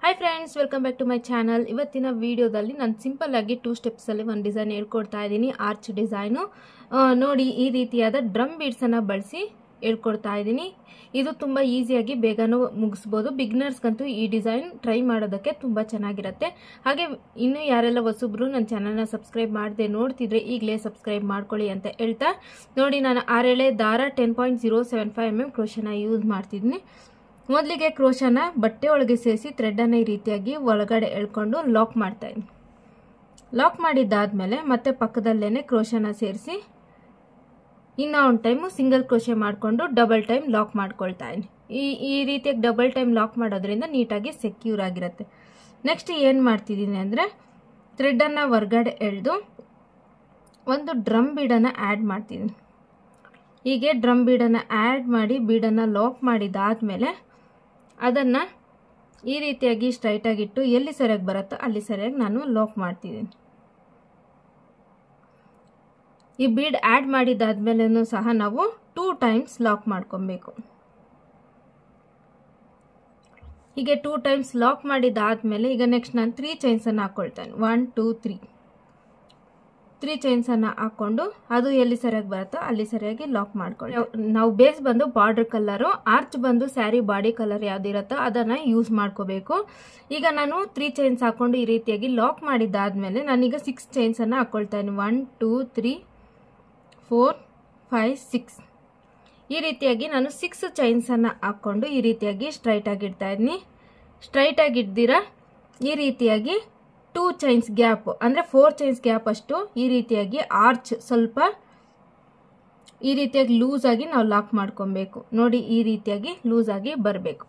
Hi friends welcome back to my channel. ಇವತ್ತಿನ ವಿಡಿಯೋದಲ್ಲಿ ನಾನು ಸಿಂಪಲ್ ಆಗಿ 2 ಸ್ಟೆಪ್ಸ್ ಅಲ್ಲಿ ಒಂದು ಡಿಸೈನ್ ಹೇಳ್ಕೊಡ್ತಾ ಇದ್ದೀನಿ। ಆರ್ಚ್ ಡಿಸೈನ್ ನೋಡಿ, ಈ ರೀತಿಯಾದ ಡ್ರಮ್ ಬೀಡ್ಸ್ ಅನ್ನು ಬಳಸಿ ಹೇಳ್ಕೊಡ್ತಾ ಇದ್ದೀನಿ। ಇದು ತುಂಬಾ ಈಜಿಯಾಗಿ ಬೇಗನೆ ಮುಗಿಸಬಹುದು। ಬಿಗಿನರ್ಸ್ ಗಂತೂ ಈ ಡಿಸೈನ್ ಟ್ರೈ ಮಾಡೋದಕ್ಕೆ ತುಂಬಾ ಚೆನ್ನಾಗಿರುತ್ತೆ। ಹಾಗೆ ಇನ್ನು ಯಾರೆಲ್ಲ ಹೊಸಬ್ರು ನನ್ನ ಚಾನೆಲ್ ನ ಸಬ್ಸ್ಕ್ರೈಬ್ ಮಾಡದೆ ನೋಡ್ತಿದ್ರೆ ಈಗಲೇ ಸಬ್ಸ್ಕ್ರೈಬ್ ಮಾಡ್ಕೊಳ್ಳಿ ಅಂತ ಹೇಳ್ತಾ, ನೋಡಿ ನಾನು 6 ಎಳೆ ದಾರ 10.075 mm ಕ್ರೋಶನ ಯೂಸ್ ಮಾಡ್ತಿದ್ದೀನಿ। ಮೊದಲಿಗೆ ಕ್ರೋಶನ ಬಟ್ಟೆ ಒಳಗೆ ಸೇರಿಸಿ ಥ್ರೆಡ್ ಅನ್ನು ಈ ರೀತಿಯಾಗಿ ಒಳಗಡೆ ಎಳ್ಕೊಂಡು ಲಾಕ್ ಮಾಡ್ತಾ ಇದ್ದೀನಿ। ಲಾಕ್ ಮಾಡಿದ್ದಾದ್ಮೇಲೆ ಮತ್ತೆ ಪಕ್ಕದಲ್ಲೇನೆ ಕ್ರೋಶನ ಸೇರಿಸಿ ಇನ್ನು ಒಂದು ಟೈಮ್ ಸಿಂಗಲ್ ಕ್ರೋಶೆ ಮಾಡಿಕೊಂಡು ಡಬಲ್ ಟೈಮ್ ಲಾಕ್ ಮಾಡ್ಕೊಳ್ತಾ ಇದ್ದೀನಿ। ಈ ರೀತಿಯಾಗಿ ಡಬಲ್ ಟೈಮ್ ಲಾಕ್ ಮಾಡೋದ್ರಿಂದ ನೀಟಾಗಿ ಸೆಕ್ಯೂರ್ ಆಗಿರುತ್ತೆ। ನೆಕ್ಸ್ಟ್ ಏನು ಮಾಡ್ತಿದ್ದೀನಿ ಅಂದರೆ, ಥ್ರೆಡ್ ಅನ್ನು ಹೊರಗಡೆ ಎಳೆದು ಒಂದು ಡ್ರಮ್ ಬೀಡನ್ನು ಆ್ಯಡ್ ಮಾಡ್ತಿದ್ದೀನಿ। ಹೀಗೆ ಡ್ರಮ್ ಬೀಡನ್ನು ಆ್ಯಡ್ ಮಾಡಿ ಬೀಡನ್ನು ಲಾಕ್ ಮಾಡಿದಾದ್ಮೇಲೆ ಅದನ್ನು ಈ ರೀತಿಯಾಗಿ ಸ್ಟ್ರೈಟ್ ಆಗಿಟ್ಟು ಎಲ್ಲಿ ಸರಿಯಾಗಿ ಬರುತ್ತೋ ಅಲ್ಲಿ ಸರಿಯಾಗಿ ನಾನು ಲಾಕ್ ಮಾಡ್ತಿದ್ದೀನಿ। ಈ ಬೀಡ್ ಆ್ಯಡ್ ಮಾಡಿದಾದ್ಮೇಲೆನೂ ಸಹ ನಾವು 2 ಟೈಮ್ಸ್ ಲಾಕ್ ಮಾಡ್ಕೊಬೇಕು। ಹೀಗೆ 2 ಟೈಮ್ಸ್ ಲಾಕ್ ಮಾಡಿದಾದ್ಮೇಲೆ ಈಗ ನೆಕ್ಸ್ಟ್ ನಾನು 3 ಚೈನ್ಸ್ ಅನ್ನು ಹಾಕೊಳ್ತೇನೆ। 1 2 3 ಚೈನ್ಸ್ ಅನ್ನು ಹಾಕೊಂಡು ಅದು ಎಲ್ಲಿ ಸರಿಯಾಗಿ ಬರುತ್ತೋ ಅಲ್ಲಿ ಸರಿಯಾಗಿ ಲಾಕ್ ಮಾಡ್ಕೊಳ್ಳಿ। ನಾವು ಬೇಸ್ ಬಂದು ಬಾರ್ಡರ್ ಕಲರ್, ಆರ್ಚ್ ಬಂದು ಸ್ಯಾರಿ ಬಾಡಿ ಕಲರ್ ಯಾವ್ದಿರುತ್ತೋ ಅದನ್ನ ಯೂಸ್ ಮಾಡ್ಕೋಬೇಕು। ಈಗ ನಾನು 3 ಚೈನ್ಸ್ ಹಾಕೊಂಡು ಈ ರೀತಿಯಾಗಿ ಲಾಕ್ ಮಾಡಿದಾದ್ಮೇಲೆ ನಾನೀಗ 6 ಚೈನ್ಸ್ ಅನ್ನು ಹಾಕೊಳ್ತಾ ಇದ್ದೀನಿ। 1 2 3 4 5 6 ಈ ರೀತಿಯಾಗಿ ನಾನು 6 ಚೈನ್ಸ್ ಅನ್ನು ಹಾಕೊಂಡು ಈ ರೀತಿಯಾಗಿ ಸ್ಟ್ರೈಟ್ ಆಗಿ ಇಡ್ತಾ ಇದ್ದೀನಿ। ಸ್ಟ್ರೈಟ್ ಆಗಿ ಇಡ್ದಿರಾ ಈ ರೀತಿಯಾಗಿ 2 ಚೈನ್ಸ್ ಗ್ಯಾಪ್ ಅಂದ್ರೆ 4 ಚೈನ್ಸ್ ಗ್ಯಾಪ್ ಅಷ್ಟು ಈ ರೀತಿಯಾಗಿ ಆರ್ಚ್ ಸ್ವಲ್ಪ ಈ ರೀತಿಯಾಗಿ ಲೂಸ್ ಆಗಿ ನಾವು ಲಾಕ್ ಮಾಡ್ಕೊಬೇಕು। ನೋಡಿ ಈ ರೀತಿಯಾಗಿ ಲೂಸ್ ಆಗಿ ಬರಬೇಕು।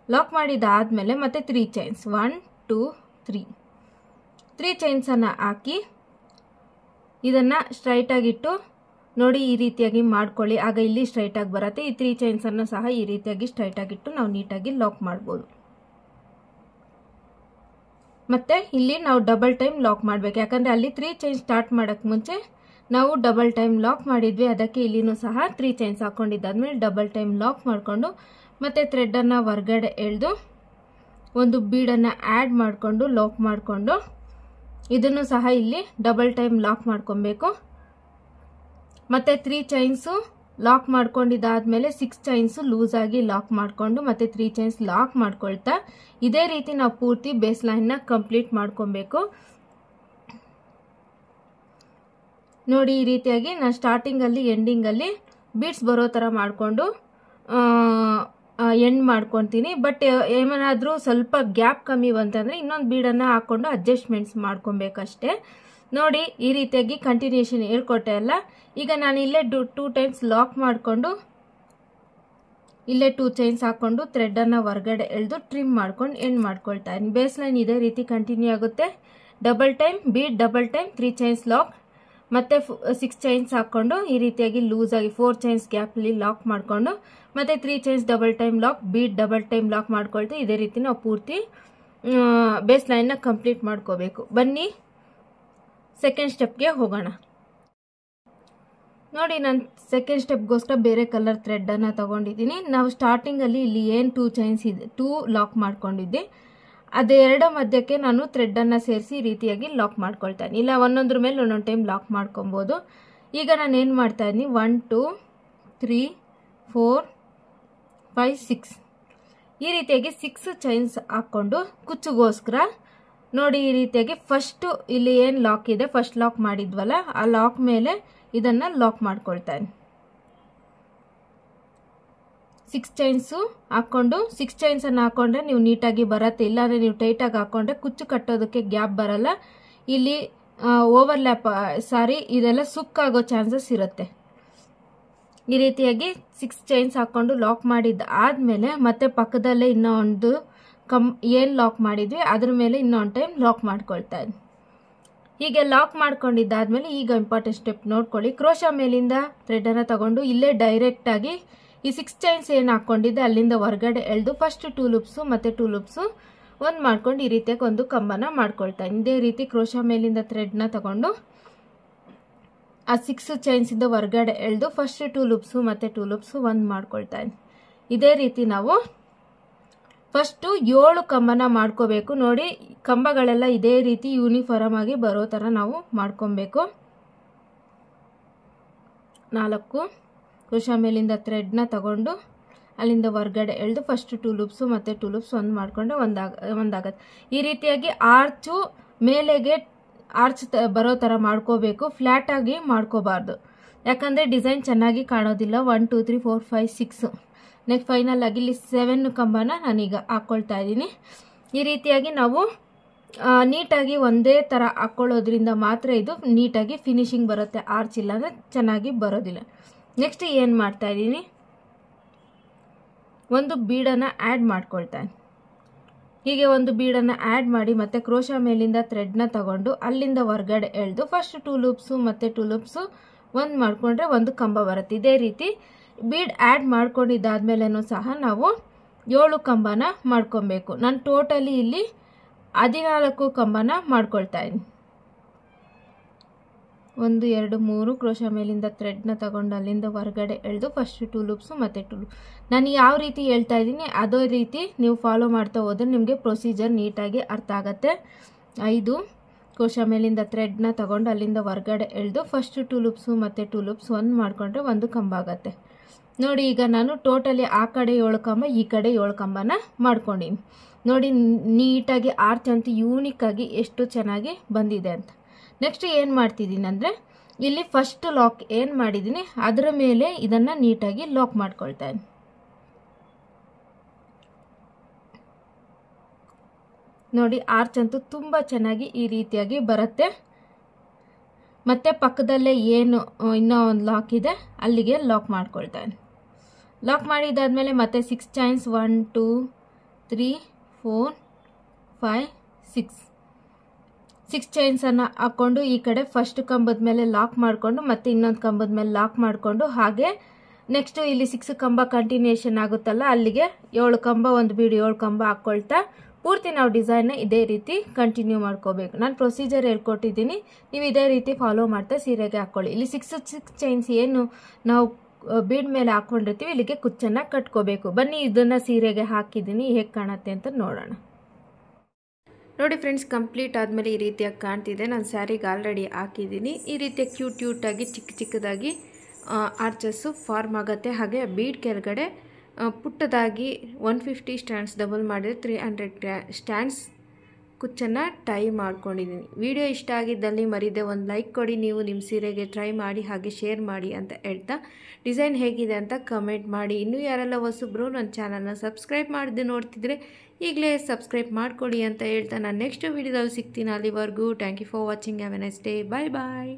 ಲಾಕ್ ಮಾಡಿದಾದ್ಮೇಲೆ ಮತ್ತೆ 3 ಚೈನ್ಸ್ 1 2 3 ಚೈನ್ಸ್ ಅನ್ನ ಹಾಕಿ ಇದನ್ನ ಸ್ಟ್ರೈಟ್ ಆಗಿಟ್ಟು ನೋಡಿ ಈ ರೀತಿಯಾಗಿ ಮಾಡ್ಕೊಳ್ಳಿ, ಆಗ ಇಲ್ಲಿ ಸ್ಟ್ರೈಟ್ ಆಗಿ ಬರುತ್ತೆ। ಈ 3 ಚೈನ್ಸ್ ಅನ್ನು ಸಹ ಈ ರೀತಿಯಾಗಿ ಸ್ಟ್ರೈಟ್ ಆಗಿಟ್ಟು ನಾವು ನೀಟಾಗಿ ಲಾಕ್ ಮಾಡಬಹುದು। ಮತ್ತೆ ಇಲ್ಲಿ ನಾವು ಡಬಲ್ ಟೈಮ್ ಲಾಕ್ ಮಾಡಬೇಕು, ಯಾಕಂದ್ರೆ ಅಲ್ಲಿ 3 ಚೈನ್ ಸ್ಟಾರ್ಟ್ ಮಾಡಕ್ ಮುಂಚೆ ನಾವು ಡಬಲ್ ಟೈಮ್ ಲಾಕ್ ಮಾಡಿದ್ವಿ, ಅದಕ್ಕೆ ಇಲ್ಲಿನೂ ಸಹ 3 ಚೈನ್ಸ್ ಹಾಕೊಂಡಿದ್ದಾದ್ಮೇಲೆ ಡಬಲ್ ಟೈಮ್ ಲಾಕ್ ಮಾಡಿಕೊಂಡು ಮತ್ತೆ ಥ್ರೆಡ್ ಅನ್ನ ಹೊರಗಡೆ ಎಳೆದು ಒಂದು ಬೀಡನ್ನು ಆ್ಯಡ್ ಮಾಡಿಕೊಂಡು ಲಾಕ್ ಮಾಡಿಕೊಂಡು ಇದನ್ನು ಸಹ ಇಲ್ಲಿ ಡಬಲ್ ಟೈಮ್ ಲಾಕ್ ಮಾಡ್ಕೊಬೇಕು। ಮತ್ತೆ 3 ಚೈನ್ಸು ಲಾಕ್ ಮಾಡ್ಕೊಂಡಿದ್ದಾದ್ಮೇಲೆ 6 ಚೈನ್ಸ್ ಲೂಸ್ ಆಗಿ ಲಾಕ್ ಮಾಡಿಕೊಂಡು ಮತ್ತೆ 3 ಚೈನ್ಸ್ ಲಾಕ್ ಮಾಡ್ಕೊಳ್ತಾ ಇದೇ ರೀತಿ ನಾವು ಪೂರ್ತಿ ಬೇಸ್ ಲೈನ್ ನ ಕಂಪ್ಲೀಟ್ ಮಾಡ್ಕೊಬೇಕು। ನೋಡಿ ಈ ರೀತಿಯಾಗಿ ನಾನು ಸ್ಟಾರ್ಟಿಂಗ್ ಅಲ್ಲಿ ಎಂಡಿಂಗ್ ಅಲ್ಲಿ ಬೀಡ್ಸ್ ಬರೋ ತರ ಮಾಡ್ಕೊಂಡು ಎಂಡ್ ಮಾಡ್ಕೊಂತೀನಿ। ಬಟ್ ಏನಾದ್ರೂ ಸ್ವಲ್ಪ ಗ್ಯಾಪ್ ಕಮ್ಮಿ ಬಂತಂದ್ರೆ ಇನ್ನೊಂದು ಬೀಡನ್ನ ಹಾಕೊಂಡು ಅಡ್ಜಸ್ಟ್ಮೆಂಟ್ಸ್ ಮಾಡ್ಕೊಬೇಕಷ್ಟೇ। ನೋಡಿ ಈ ರೀತಿಯಾಗಿ ಕಂಟಿನ್ಯೂಷನ್ ಹೇಳ್ಕೊಟ್ಟೆ ಅಲ್ಲ, ಈಗ ನಾನು ಇಲ್ಲೇ 2 ಟೈಮ್ಸ್ ಲಾಕ್ ಮಾಡಿಕೊಂಡು ಇಲ್ಲೇ 2 ಚೈನ್ಸ್ ಹಾಕೊಂಡು ಥ್ರೆಡ್ ಅನ್ನ ಹೊರಗಡೆ ಎಳೆದು ಟ್ರಿಮ್ ಮಾಡ್ಕೊಂಡು ಎಂಡ್ ಮಾಡ್ಕೊಳ್ತಾ ಇದ್ದೀನಿ। ಬೇಸ್ ಲೈನ್ ಇದೇ ರೀತಿ ಕಂಟಿನ್ಯೂ ಆಗುತ್ತೆ। Double time bead, double time 3 chains lock, ಮತ್ತೆ 6 ಚೈನ್ಸ್ ಹಾಕೊಂಡು ಈ ರೀತಿಯಾಗಿ ಲೂಸ್ ಆಗಿ 4 ಚೈನ್ಸ್ ಗ್ಯಾಪ್ ಅಲ್ಲಿ ಲಾಕ್ ಮಾಡ್ಕೊಂಡು ಮತ್ತೆ 3 chains double time lock, bead double time lock ಮಾಡ್ಕೊಳ್ತಾ ಇದೇ ರೀತಿ ನಾವು ಪೂರ್ತಿ ಬೇಸ್ ಲೈನ್ ನ ಕಂಪ್ಲೀಟ್ ಮಾಡ್ಕೋಬೇಕು। ಬನ್ನಿ ಸೆಕೆಂಡ್ ಸ್ಟೆಪ್ಗೆ ಹೋಗೋಣ। ನೋಡಿ ನಾನು ಸೆಕೆಂಡ್ ಸ್ಟೆಪ್ಗೋಸ್ಕರ ಬೇರೆ ಕಲರ್ ಥ್ರೆಡ್ ಅನ್ನ ತಗೊಂಡಿದ್ದೀನಿ। ನಾವು ಸ್ಟಾರ್ಟಿಂಗ್ ಅಲ್ಲಿ ಇಲ್ಲಿ ಏನು 2 ಚೈನ್ಸ್ ಇದೆ 2 ಲಾಕ್ ಮಾಡ್ಕೊಂಡಿದ್ದೆ, ಅದೆರಡ ಮಧ್ಯಕ್ಕೆ ನಾನು ಥ್ರೆಡ್ ಅನ್ನ ಸೇರಿಸಿ ಈ ರೀತಿಯಾಗಿ ಲಾಕ್ ಮಾಡ್ಕೊಳ್ತೇನೆ। ಇಲ್ಲ ಒಂದೊಂದ್ರ ಮೇಲೆ ಒಂದೊಂದು ಟೈಮ್ ಲಾಕ್ ಮಾಡ್ಕೊಬಹುದು। ಈಗ ನಾನು ಏನು ಮಾಡ್ತಾ ಇದ್ದೀನಿ 1 2 3 4 5 6 ಈ ರೀತಿಯಾಗಿ 6 ಚೈನ್ಸ್ ಹಾಕೊಂಡು ಕುಚ್ಚುಗೋಸ್ಕರ ನೋಡಿ ಈ ರೀತಿಯಾಗಿ ಫಸ್ಟ್ ಇಲ್ಲಿ ಏನು ಲಾಕ್ ಇದೆ ಫಸ್ಟ್ ಲಾಕ್ ಮಾಡಿದ್ವಲ್ಲ ಆ ಲಾಕ್ ಮೇಲೆ ಇದನ್ನ ಲಾಕ್ ಮಾಡ್ಕೊಳ್ತಾ ಇದ್ದೀನಿ। 6 ಚೈನ್ಸ್ ಹಾಕೊಂಡು 6 ಚೈನ್ಸ್ ಅನ್ನು ಹಾಕೊಂಡ್ರೆ ನೀವು ನೀಟಾಗಿ ಬರತ್ತೆ, ಇಲ್ಲಾಂದ್ರೆ ನೀವು ಟೈಟ್ ಆಗಿ ಹಾಕೊಂಡ್ರೆ ಕುಚ್ಚು ಕಟ್ಟೋದಕ್ಕೆ ಗ್ಯಾಪ್ ಬರಲ್ಲ, ಇಲ್ಲಿ ಓವರ್ಲ್ಯಾಪ್ ಇದೆಲ್ಲ ಸುಕ್ಕಾಗೋ ಚಾನ್ಸಸ್ ಇರುತ್ತೆ। ಈ ರೀತಿಯಾಗಿ 6 ಚೈನ್ಸ್ ಹಾಕೊಂಡು ಲಾಕ್ ಮಾಡಿದ ಆದ್ಮೇಲೆ ಮತ್ತೆ ಪಕ್ಕದಲ್ಲೇ ಇನ್ನೂ ಒಂದು ಏನ್ ಲಾಕ್ ಮಾಡಿದ್ವಿ ಅದ್ರ ಮೇಲೆ ಇನ್ನೊಂದು ಟೈಮ್ ಲಾಕ್ ಮಾಡ್ಕೊಳ್ತಾ ಇದ್ದೀನಿ। ಹೀಗೆ ಲಾಕ್ ಮಾಡ್ಕೊಂಡಿದ್ದಾದ್ಮೇಲೆ ಈಗ ಇಂಪಾರ್ಟೆಂಟ್ ಸ್ಟೆಪ್ ನೋಡ್ಕೊಳ್ಳಿ। ಕ್ರೋಶಾ ಮೇಲಿಂದ ಥ್ರೆಡ್ ಅನ್ನ ತಗೊಂಡು ಇಲ್ಲೇ ಡೈರೆಕ್ಟ್ ಆಗಿ ಈ 6 ಚೈನ್ಸ್ ಏನು ಹಾಕೊಂಡಿದ್ದೆ ಅಲ್ಲಿಂದ ಹೊರಗಡೆ ಎಳೆದು ಫಸ್ಟ್ 2 ಲೂಪ್ಸ್ ಮತ್ತೆ 2 ಲೂಪ್ಸ್ ಒಂದ್ ಮಾಡ್ಕೊಂಡು ಈ ರೀತಿಯಾಗಿ ಒಂದು ಕಂಬನ ಮಾಡ್ಕೊಳ್ತಾ ಇದ್ದೀನಿ। ಇದೇ ರೀತಿ ಕ್ರೋಶಾ ಮೇಲಿಂದ ಥ್ರೆಡ್ ನ ತಗೊಂಡು ಆ 6 ಚೈನ್ಸ್ ಇಂದ ಹೊರಗಡೆ ಎಳೆದು ಫಸ್ಟ್ 2 ಲೂಪ್ಸ್ ಮತ್ತೆ 2 ಲೂಪ್ಸ್ ಒಂದ್ ಮಾಡ್ಕೊಳ್ತಾ ಇದ್ದೀನಿ। ಇದೇ ರೀತಿ ನಾವು ಫಸ್ಟು 7 ಕಂಬನ ಮಾಡ್ಕೋಬೇಕು. ನೋಡಿ ಕಂಬಗಳೆಲ್ಲ ಇದೇ ರೀತಿ ಯೂನಿಫಾರ್ಮ್ ಆಗಿ ಬರೋ ಥರ ನಾವು ಮಾಡ್ಕೊಬೇಕು. 4 ಕ್ರೋಶಾ ಮೇಲಿಂದ ಥ್ರೆಡ್ನ ತಗೊಂಡು ಅಲ್ಲಿಂದ ಹೊರಗಡೆ ಎಳೆದು ಫಸ್ಟ್ 2 ಲೂಪ್ಸು ಮತ್ತು 2 ಲೂಪ್ಸ್ ಒಂದು ಮಾಡಿಕೊಂಡ್ರೆ ಒಂದಾಗತ್ತೆ. ಈ ರೀತಿಯಾಗಿ ಆರ್ಚು ಮೇಲೆಗೆ ಆರ್ಚ್ ಬರೋ ಥರ ಮಾಡ್ಕೋಬೇಕು. ಫ್ಲ್ಯಾಟಾಗಿ ಮಾಡ್ಕೋಬಾರ್ದು, ಯಾಕಂದರೆ ಡಿಸೈನ್ ಚೆನ್ನಾಗಿ ಕಾಣೋದಿಲ್ಲ. 1 2 3 4 5 6 ನೆಕ್ಸ್ಟ್ ಫೈನಲ್ ಆಗಿ ಇಲ್ಲಿ 7 ಕಂಬನ ನಾನೀಗ ಹಾಕ್ಕೊಳ್ತಾ ಇದ್ದೀನಿ. ಈ ರೀತಿಯಾಗಿ ನಾವು ನೀಟಾಗಿ ಒಂದೇ ಥರ ಹಾಕ್ಕೊಳ್ಳೋದ್ರಿಂದ ಮಾತ್ರ ಇದು ನೀಟಾಗಿ ಫಿನಿಶಿಂಗ್ ಬರುತ್ತೆ. ಆರ್ಚ್ ಇಲ್ಲ ಅಂದರೆ ಚೆನ್ನಾಗಿ ಬರೋದಿಲ್ಲ. ನೆಕ್ಸ್ಟ್ ಏನು ಮಾಡ್ತಾ ಇದ್ದೀನಿ, ಒಂದು ಬೀಡನ್ನು ಆ್ಯಡ್ ಮಾಡ್ಕೊಳ್ತಾ ಇದ್ದೀನಿ. ಹೀಗೆ ಒಂದು ಬೀಡನ್ನು ಆ್ಯಡ್ ಮಾಡಿ ಮತ್ತೆ ಕ್ರೋಶಾ ಮೇಲಿಂದ ಥ್ರೆಡ್ನ ತಗೊಂಡು ಅಲ್ಲಿಂದ ಹೊರಗಡೆ ಎಳೆದು ಫಸ್ಟ್ 2 ಲೂಪ್ಸು ಮತ್ತು 2 ಲೂಪ್ಸು ಒಂದು ಮಾಡಿಕೊಂಡ್ರೆ ಒಂದು ಕಂಬ ಬರುತ್ತೆ. ಇದೇ ರೀತಿ ಬೀಡ್ ಆ್ಯಡ್ ಮಾಡ್ಕೊಂಡಿದ್ದಾದ್ಮೇಲೆನೂ ಸಹ ನಾವು 7 ಕಂಬನ ಮಾಡ್ಕೊಬೇಕು. ನಾನು ಟೋಟಲಿ ಇಲ್ಲಿ 14 ಕಂಬನ ಮಾಡ್ಕೊಳ್ತಾ ಇದ್ದೀನಿ. 1 2 3 ಕ್ರೋಶಾ ಮೇಲಿಂದ ಥ್ರೆಡ್ನ ತಗೊಂಡು ಅಲ್ಲಿಂದ ಹೊರಗಡೆ ಎಳೆದು ಫಸ್ಟ್ 2 ಲೂಪ್ಸು ಮತ್ತು 2 ಲೂಪ್. ನಾನು ಯಾವ ರೀತಿ ಹೇಳ್ತಾ ಇದ್ದೀನಿ ಅದೇ ರೀತಿ ನೀವು ಫಾಲೋ ಮಾಡ್ತಾ ಹೋದರೆ ನಿಮಗೆ ಪ್ರೊಸೀಜರ್ ನೀಟಾಗಿ ಅರ್ಥ ಆಗುತ್ತೆ. 5 ಕ್ರೋಶಾ ಮೇಲಿಂದ ಥ್ರೆಡ್ನ ತಗೊಂಡು ಅಲ್ಲಿಂದ ಹೊರಗಡೆ ಎಳೆದು ಫಸ್ಟ್ 2 ಲೂಪ್ಸು ಮತ್ತು 2 ಲೂಪ್ಸ್ ಒಂದು ಮಾಡಿಕೊಂಡ್ರೆ ಒಂದು ಕಂಬ ಆಗುತ್ತೆ. ನೋಡಿ ಈಗ ನಾನು ಟೋಟಲಿ ಆ ಕಡೆ 7 ಕಂಬ ಈ ಕಡೆ 7 ಕಂಬನ ಮಾಡ್ಕೊಂಡಿನಿ. ನೋಡಿ ನೀಟಾಗಿ ಆರ್ಚ್ ಅಂತೂ ಯೂನಿಕ್ ಆಗಿ ಎಷ್ಟು ಚೆನ್ನಾಗಿ ಬಂದಿದೆ ಅಂತ. ನೆಕ್ಸ್ಟ್ ಏನು ಮಾಡ್ತಿದ್ದೀನಿ ಅಂದರೆ ಇಲ್ಲಿ ಫಸ್ಟ್ ಲಾಕ್ ಏನು ಮಾಡಿದ್ದೀನಿ ಅದರ ಮೇಲೆ ಇದನ್ನು ನೀಟಾಗಿ ಲಾಕ್ ಮಾಡ್ಕೊಳ್ತಾ ಇದ್ದೀನಿ. ನೋಡಿ ಆರ್ಚ್ ಅಂತೂ ತುಂಬ ಚೆನ್ನಾಗಿ ಈ ರೀತಿಯಾಗಿ ಬರುತ್ತೆ. ಮತ್ತು ಪಕ್ಕದಲ್ಲೇ ಏನು ಇನ್ನೂ ಒಂದು ಲಾಕ್ ಇದೆ ಅಲ್ಲಿಗೆ ಲಾಕ್ ಮಾಡ್ಕೊಳ್ತಾ ಇದ್ದೀನಿ. ಲಾಕ್ ಮಾಡಿದಾದ್ಮೇಲೆ ಮತ್ತೆ 6 ಚೈನ್ಸ್ 1 2 3 4 5 6 ಚೈನ್ಸನ್ನು ಹಾಕ್ಕೊಂಡು ಈ ಕಡೆ ಫಸ್ಟ್ ಕಂಬದ ಮೇಲೆ ಲಾಕ್ ಮಾಡಿಕೊಂಡು ಮತ್ತೆ ಇನ್ನೊಂದು ಕಂಬದ ಮೇಲೆ ಲಾಕ್ ಮಾಡಿಕೊಂಡು ಹಾಗೆ ನೆಕ್ಸ್ಟು ಇಲ್ಲಿ 6 ಕಂಬ ಕಂಟಿನ್ಯೂಷನ್ ಆಗುತ್ತಲ್ಲ ಅಲ್ಲಿಗೆ 7 ಕಂಬ ಒಂದು ಬೀಡು 7 ಕಂಬ ಹಾಕ್ಕೊಳ್ತಾ ಪೂರ್ತಿ ನಾವು ಡಿಸೈನ್ನ ಇದೇ ರೀತಿ ಕಂಟಿನ್ಯೂ ಮಾಡ್ಕೋಬೇಕು. ನಾನು ಪ್ರೊಸೀಜರ್ ಹೇಳ್ಕೊಟ್ಟಿದ್ದೀನಿ, ನೀವು ಇದೇ ರೀತಿ ಫಾಲೋ ಮಾಡ್ತಾ ಸೀರೆಗೆ ಹಾಕ್ಕೊಳ್ಳಿ. ಇಲ್ಲಿ 6 ಚೈನ್ಸ್ ಏನು ನಾವು ಬೀಡ್ ಮೇಲೆ ಹಾಕ್ಕೊಂಡಿರ್ತೀವಿ ಇಲ್ಲಿಗೆ ಕುಚ್ಚನ್ನು ಕಟ್ಕೋಬೇಕು. ಬನ್ನಿ ಇದನ್ನು ಸೀರೆಗೆ ಹಾಕಿದ್ದೀನಿ ಹೇಗೆ ಕಾಣುತ್ತೆ ಅಂತ ನೋಡೋಣ. ನೋಡಿ ಫ್ರೆಂಡ್ಸ್, ಕಂಪ್ಲೀಟ್ ಆದಮೇಲೆ ಈ ರೀತಿಯಾಗಿ ಕಾಣ್ತಿದೆ. ನಾನು ಸ್ಯಾರಿಗೆ ಆಲ್ರೆಡಿ ಹಾಕಿದ್ದೀನಿ. ಈ ರೀತಿಯ ಕ್ಯೂಟಾಗಿ ಚಿಕ್ಕದಾಗಿ ಆರ್ಚಸ್ಸು ಫಾರ್ಮ್ ಆಗುತ್ತೆ. ಹಾಗೆ ಬೀಡ್ ಕೆಳಗಡೆ ಪುಟ್ಟದಾಗಿ 150 ಸ್ಟ್ಯಾಂಡ್ಸ್ ಡಬಲ್ ಮಾಡಿದರೆ 300 ಸ್ಟ್ಯಾಂಡ್ಸ್ ಕುಚ್ಚನ್ನು ಟೈ ಮಾಡ್ಕೊಂಡಿದ್ದೀನಿ. ವಿಡಿಯೋ ಇಷ್ಟ ಆಗಿದ್ದಲ್ಲಿ ಮರಿದೆ ಒಂದು ಲೈಕ್ ಕೊಡಿ. ನೀವು ನಿಮ್ಮ ಸೀರೆಗೆ ಟ್ರೈ ಮಾಡಿ ಹಾಗೆ ಶೇರ್ ಮಾಡಿ ಅಂತ ಹೇಳ್ತಾ ಡಿಸೈನ್ ಹೇಗಿದೆ ಅಂತ ಕಮೆಂಟ್ ಮಾಡಿ. ಇನ್ನೂ ಯಾರೆಲ್ಲ ಹೊಸಬ್ರು ನನ್ನ ಚಾನಲ್ನ ಸಬ್ಸ್ಕ್ರೈಬ್ ಮಾಡದೆ ನೋಡ್ತಿದ್ರೆ ಈಗಲೇ ಸಬ್ಸ್ಕ್ರೈಬ್ ಮಾಡ್ಕೊಳ್ಳಿ ಅಂತ ಹೇಳ್ತಾ ನಾನು ನೆಕ್ಸ್ಟ್ ವಿಡಿಯೋದಲ್ಲಿ ಸಿಗ್ತೀನಿ. ಅಲ್ಲಿವರೆಗೂ thank you for watching. Have a nice day. Bye bye.